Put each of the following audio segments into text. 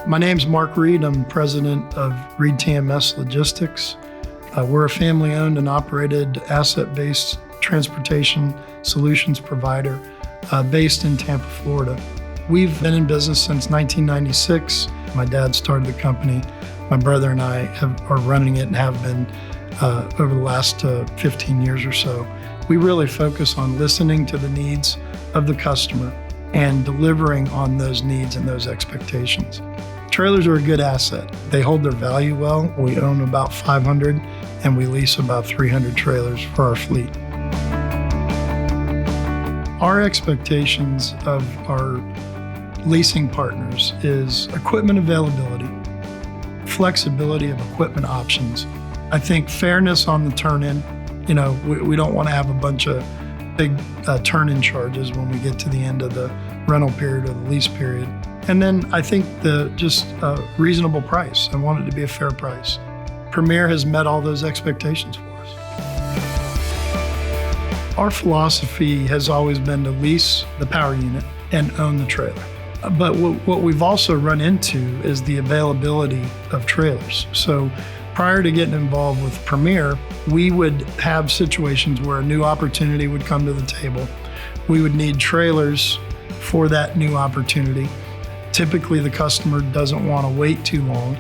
My name's Mark Reed. I'm president of ReedTMS Logistics. We're a family-owned and operated asset-based transportation solutions provider based in Tampa, Florida. We've been in business since 1996. My dad started the company. My brother and I are running it and have been over the last 15 years or so. We really focus on listening to the needs of the customer and delivering on those needs and those expectations. Trailers are a good asset. They hold their value well. We own about 500 and we lease about 300 trailers for our fleet. Our expectations of our leasing partners is equipment availability, flexibility of equipment options. I think fairness on the turn-in. We don't want to have a bunch of big turn-in charges when we get to the end of the rental period or the lease period. And then I think just a reasonable price. I want it to be a fair price. Premier has met all those expectations for us. Our philosophy has always been to lease the power unit and own the trailer. But what we've also run into is the availability of trailers. So prior to getting involved with Premier, we would have situations where a new opportunity would come to the table. We would need trailers for that new opportunity. Typically, the customer doesn't want to wait too long.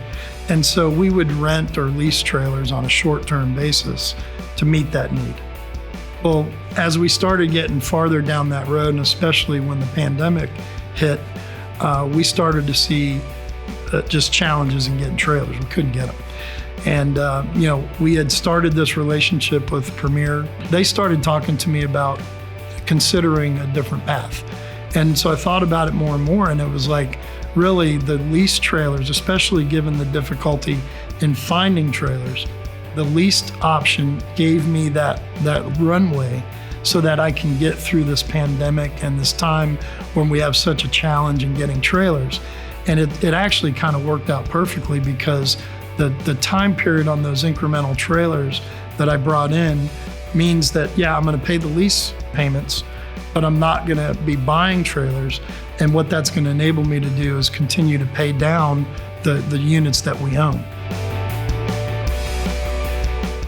And so we would rent or lease trailers on a short-term basis to meet that need. Well, as we started getting farther down that road, and especially when the pandemic hit, we started to see just challenges in getting trailers. We couldn't get them. And, we had started this relationship with Premier. They started talking to me about considering a different path. And so I thought about it more and more, and it was like, really, the leased trailers, especially given the difficulty in finding trailers, the leased option gave me that runway so that I can get through this pandemic and this time when we have such a challenge in getting trailers. And it actually kind of worked out perfectly because the time period on those incremental trailers that I brought in means that, I'm going to pay the lease payments, but I'm not going to be buying trailers. And what that's going to enable me to do is continue to pay down the units that we own.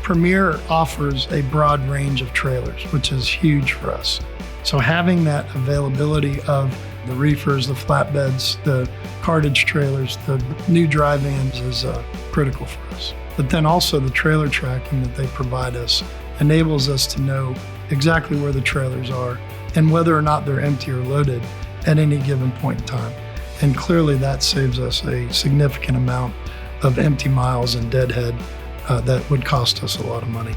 Premier offers a broad range of trailers, which is huge for us. So having that availability of the reefers, the flatbeds, the cartage trailers, the new dry vans is critical for us. But then also the trailer tracking that they provide us enables us to know exactly where the trailers are and whether or not they're empty or loaded at any given point in time. And clearly that saves us a significant amount of empty miles and deadhead that would cost us a lot of money.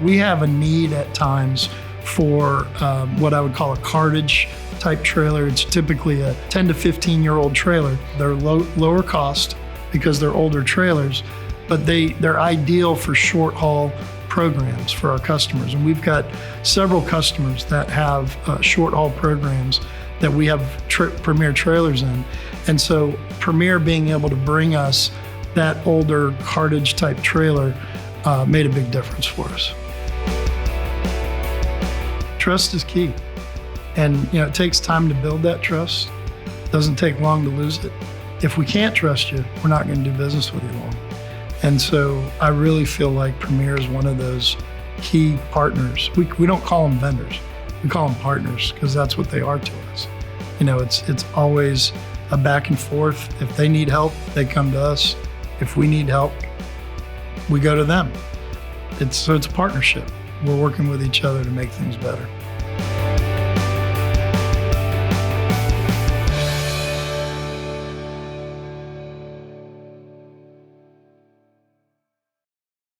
We have a need at times for what I would call a cartage type trailer. It's typically a 10 to 15-year-old trailer. They're lower cost because they're older trailers, but they're ideal for short haul programs for our customers. And we've got several customers that have short haul programs that we have Premier trailers in. And so Premier being able to bring us that older cartage type trailer made a big difference for us. Trust is key. And it takes time to build that trust. It doesn't take long to lose it. If we can't trust you, we're not going to do business with you long. And so I really feel like Premier is one of those key partners. We don't call them vendors. We call them partners because that's what they are to us. It's always a back and forth. If they need help, they come to us. If we need help, we go to them. It's a partnership. We're working with each other to make things better.